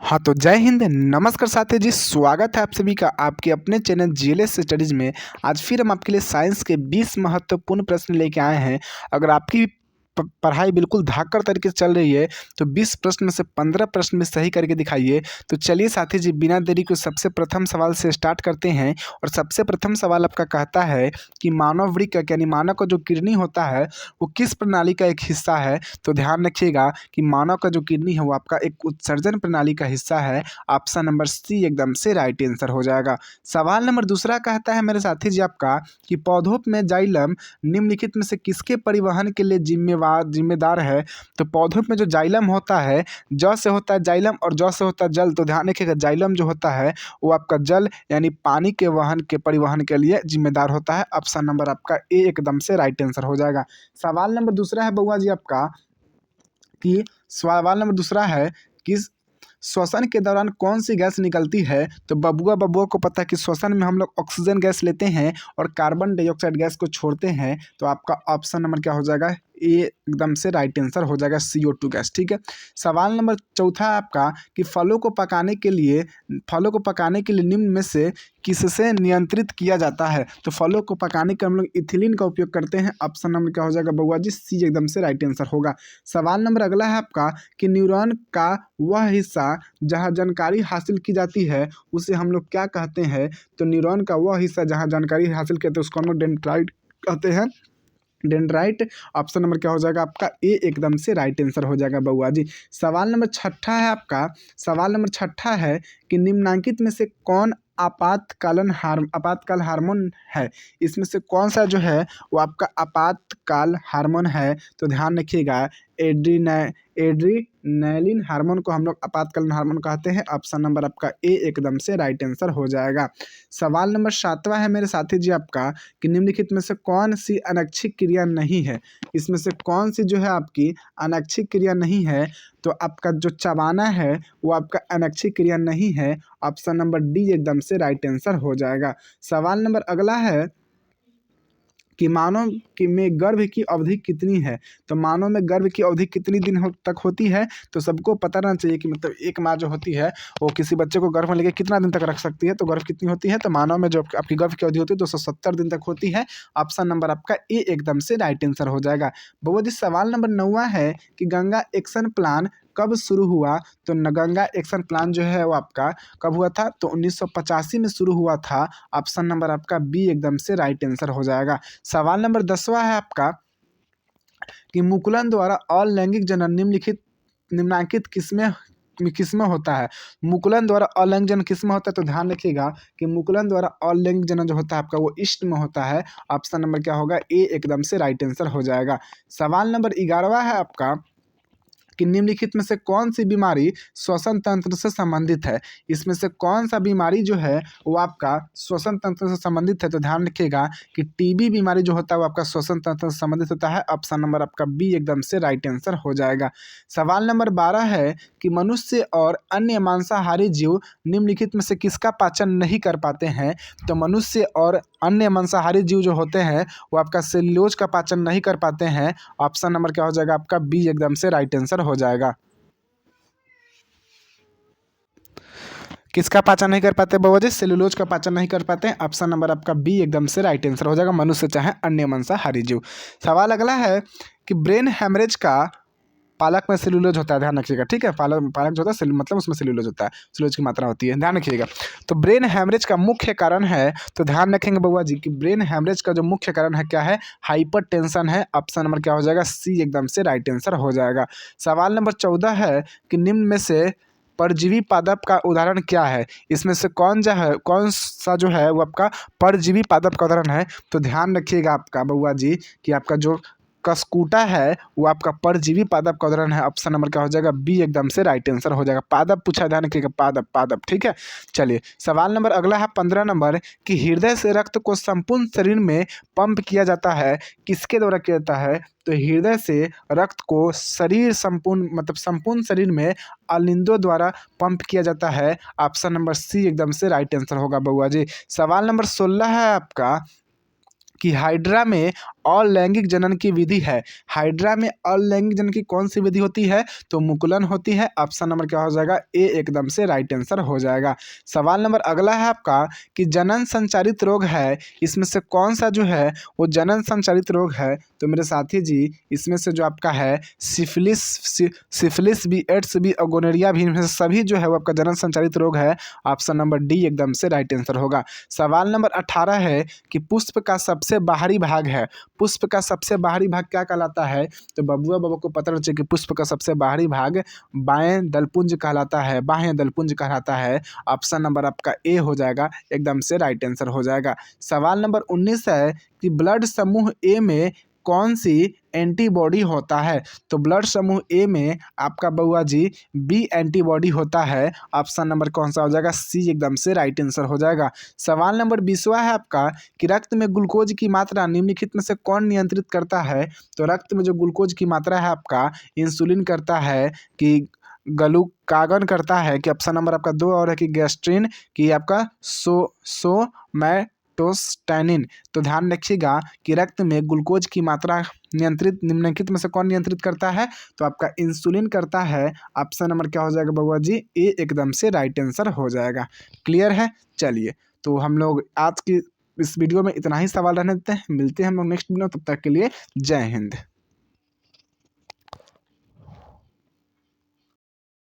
हाँ तो जय हिंद, नमस्कार साथी जी, स्वागत है आप सभी का आपके अपने चैनल जीएलएस स्टडीज़ में। आज फिर हम आपके लिए साइंस के 20 महत्वपूर्ण प्रश्न लेके आए हैं। अगर आपकी पढ़ाई बिल्कुल धाकड़ तरीके से चल रही है तो 20 प्रश्न में से 15 प्रश्न में सही करके दिखाइए। तो चलिए साथी जी, बिना देरी को सबसे प्रथम सवाल से स्टार्ट करते हैं। और सबसे प्रथम सवाल आपका कहता है कि मानव वृक्क यानी मानव का जो किडनी होता है वो किस प्रणाली का एक हिस्सा है। तो ध्यान रखिएगा कि मानव का जो किडनी है वो आपका एक उत्सर्जन प्रणाली का हिस्सा है। ऑप्शन नंबर सी एकदम से राइट आंसर हो जाएगा। सवाल नंबर दूसरा कहता है मेरे साथी जी आपका कि पौधों में जाइलम निम्नलिखित में से किसके परिवहन के लिए जिम्मेदार है। तो पौधों में जो जाइलम होता है, ज से होता है जाइलम और ज से होता है जल। तो ध्यान रखिएगा, जाइलम जो होता है वो आपका जल यानी पानी के परिवहन के लिए जिम्मेदार होता है। ऑप्शन नंबर आपका ए एकदम से राइट आंसर हो जाएगा। सवाल नंबर दूसरा है बउआ जी आपका कि सवाल नंबर दूसरा है कि श्वसन के दौरान कौन सी गैस निकलती है। तो बबुआ को पता है कि श्वसन में हम लोग ऑक्सीजन गैस लेते हैं और कार्बन डाइऑक्साइड गैस को छोड़ते हैं। तो आपका ऑप्शन नंबर क्या हो जाएगा, ए एकदम से राइट आंसर हो जाएगा, CO2 गैस। ठीक है। सवाल नंबर चौथा है आपका कि फलों को पकाने के लिए निम्न में से किससे नियंत्रित किया जाता है। तो फलों को पकाने के हम लोग इथिलीन का उपयोग करते हैं। ऑप्शन नंबर क्या हो जाएगा बउआ जी, सी एकदम से राइट आंसर होगा। सवाल नंबर अगला है आपका कि न्यूरॉन का वह हिस्सा जहाँ जानकारी हासिल की जाती है उसे हम लोग क्या कहते हैं। तो न्यूरॉन का वह हिस्सा जहाँ जानकारी हासिल करते हैं उसको हम लोग डेंड्राइट कहते हैं, डेंड्राइट। ऑप्शन नंबर क्या हो जाएगा आपका, ए एकदम से राइट आंसर हो जाएगा बउआ जी। सवाल नंबर छठा है आपका, सवाल नंबर छठा है कि निम्नलिखित में से कौन आपातकाल हार्मोन है। इसमें से कौन सा जो है वो आपका आपातकाल हार्मोन है। तो ध्यान रखिएगा, एड्रीनैलिन हार्मोन को हम लोग आपातकालीन हार्मोन कहते हैं। ऑप्शन नंबर आपका ए एकदम से राइट आंसर हो जाएगा। सवाल नंबर 7वां है मेरे साथी जी आपका कि निम्नलिखित में से कौन सी अनैच्छिक क्रिया नहीं है। इसमें से कौन सी जो है आपकी अनैच्छिक क्रिया नहीं है। तो आपका जो चबाना है वो आपका अनैच्छिक क्रिया नहीं है। ऑप्शन नंबर डी एकदम से राइट आंसर हो जाएगा। सवाल नंबर अगला है कि मानव में गर्भ की अवधि कितनी है। तो मानव में गर्भ की अवधि कितनी दिन तक होती है। तो सबको पता रहना चाहिए कि मतलब एक माँ जो होती है वो किसी बच्चे को गर्भ में लेके कितना दिन तक रख सकती है। तो गर्भ कितनी होती है, तो मानव में जो आपकी गर्भ की अवधि होती है 270 दिन तक होती है। ऑप्शन नंबर आपका ए एकदम से राइट आंसर हो जाएगा। बउआ जी सवाल नंबर 9वां है कि गंगा एक्शन प्लान कब शुरू हुआ। तो गंगा एक्शन प्लान जो है वो आपका कब हुआ था, तो 1985 में शुरू हुआ था। ऑप्शन नंबर आपका बी एकदम से राइट आंसर हो जाएगा। सवाल नंबर 10वां है आपका कि मुकुलन द्वारा अलैंगिक जनन निम्नलिखित किसमें होता है। मुकुलन द्वारा अलैंगिक जनन किसमें होता है। तो ध्यान रखिएगा कि मुकुलन द्वारा अलैंगिक जनन जो होता है आपका वो ईस्ट में होता है। ऑप्शन नंबर क्या होगा, ए एकदम से राइट आंसर हो जाएगा। सवाल नंबर 11वां है आपका कि निम्नलिखित में से कौन सी बीमारी श्वसन तंत्र से संबंधित है। इसमें से कौन सा बीमारी जो है वो आपका श्वसन तंत्र से संबंधित है। तो ध्यान रखिएगा कि टीबी बीमारी जो होता है वो आपका श्वसन तंत्र से संबंधित होता है। ऑप्शन नंबर आपका बी एकदम से राइट आंसर हो जाएगा। सवाल नंबर 12 है कि मनुष्य और अन्य मांसाहारी जीव निम्नलिखित में से किसका पाचन नहीं कर पाते हैं। तो मनुष्य और अन्य मांसाहारी जीव जो होते हैं वो आपका सेल्यूलोज का पाचन नहीं कर पाते हैं। ऑप्शन नंबर क्या हो जाएगा आपका बी एकदम से राइट आंसर हो जाएगा। किसका पाचन नहीं कर पाते बउआ जी, सेल्यूलोज का पाचन नहीं कर पाते हैं। ऑप्शन नंबर आपका बी एकदम से राइट आंसर हो जाएगा, मनुष्य चाहे अन्य मांसाहारी जीव। सवाल अगला है कि ब्रेन हेमरेज का पालक में सेल्यूलोज होता है। ध्यान रखिएगा, ठीक है। पालक जो होता है मतलब उसमें सेल्यूलोज होता है, सेल्यूलोज की मात्रा होती है, ध्यान रखिएगा। तो ब्रेन हेमरेज का मुख्य कारण है, तो ध्यान रखेंगे बउआ जी कि ब्रेन हेमरेज का जो मुख्य कारण है क्या है, हाइपरटेंशन है। ऑप्शन नंबर क्या हो जाएगा, सी एकदम से राइट आंसर हो जाएगा। सवाल नंबर 14 है कि निम्न में से परजीवी पादप का उदाहरण क्या है। इसमें से कौन सा जो है वो आपका परजीवी पादप का उदाहरण है। तो ध्यान रखिएगा आपका बउआ जी कि आपका जो कसकूटा है वो आपका परजीवी पादप का उदाहरण है। ऑप्शन नंबर क्या हो जाएगा, बी एकदम से राइट आंसर हो जाएगा। पादप पूछा, ध्यान रखिएगा, पादप, ठीक है। चलिए सवाल नंबर अगला है 15 नंबर कि हृदय से रक्त को संपूर्ण शरीर में पंप किया जाता है, किसके द्वारा किया जाता है। तो हृदय से रक्त को संपूर्ण शरीर में अलिंदों द्वारा पंप किया जाता है। ऑप्शन नंबर सी एकदम से राइट आंसर होगा बउआ जी। सवाल नंबर 16 है आपका कि हाइड्रा में अलैंगिक जनन की विधि है? हाइड्रा में अलैंगिक जनन की कौन सी विधि होती है? तो मुकुलन होती है। ऑप्शन नंबर क्या हो जाएगा? ए एकदम से राइट आंसर हो जाएगा। सवाल नंबर अगला है आपका कि जनन संचारित रोग है, इसमें से कौन सा जो है वो जनन संचारित रोग है? तो मेरे साथी जी इसमें से जो आपका है सिफिलिस भी, एड्स भी और गोनोरिया भी, इनमें से सभी जो है वो आपका जनन संचारित रोग है। ऑप्शन नंबर डी एकदम से राइट आंसर होगा। सवाल नंबर 18 है कि पुष्प का सबसे बाहरी भाग है, पुष्प का सबसे बाहरी भाग क्या कहलाता है? तो बबुआ बाबा को पता चाहिए कि पुष्प का सबसे बाहरी भाग बाएं दलपुंज कहलाता है, बाह्य दलपुंज कहलाता है। ऑप्शन नंबर आपका ए हो जाएगा, एकदम से राइट आंसर हो जाएगा। सवाल नंबर 19 है कि ब्लड समूह ए में कौन सी एंटीबॉडी होता है? तो ब्लड समूह ए में आपका बउआ जी बी एंटीबॉडी होता है। ऑप्शन नंबर कौन सा हो जाएगा? सी एकदम से राइट आंसर हो जाएगा। सवाल नंबर 20वां है आपका कि रक्त में ग्लूकोज की मात्रा निम्नलिखित में से कौन नियंत्रित करता है? तो रक्त में जो ग्लूकोज की मात्रा है आपका इंसुलिन करता है कि ग्लूकागन करता है कि ऑप्शन नंबर आपका 2 और है कि गैस्ट्रिन कि आपका सोमैटोस्टैनिन। तो ध्यान रखिएगा कि रक्त में ग्लूकोज की मात्रा निम्नलिखित में से कौन नियंत्रित करता है? तो आपका इंसुलिन करता है। ऑप्शन नंबर क्या हो जाएगा बउआ जी? ए एकदम से राइट आंसर हो जाएगा। क्लियर है? चलिए तो हम लोग आज की इस वीडियो में इतना ही सवाल रहने देते हैं, मिलते हैं हम लोग नेक्स्ट वीडियो, तब तक के लिए जय हिंद।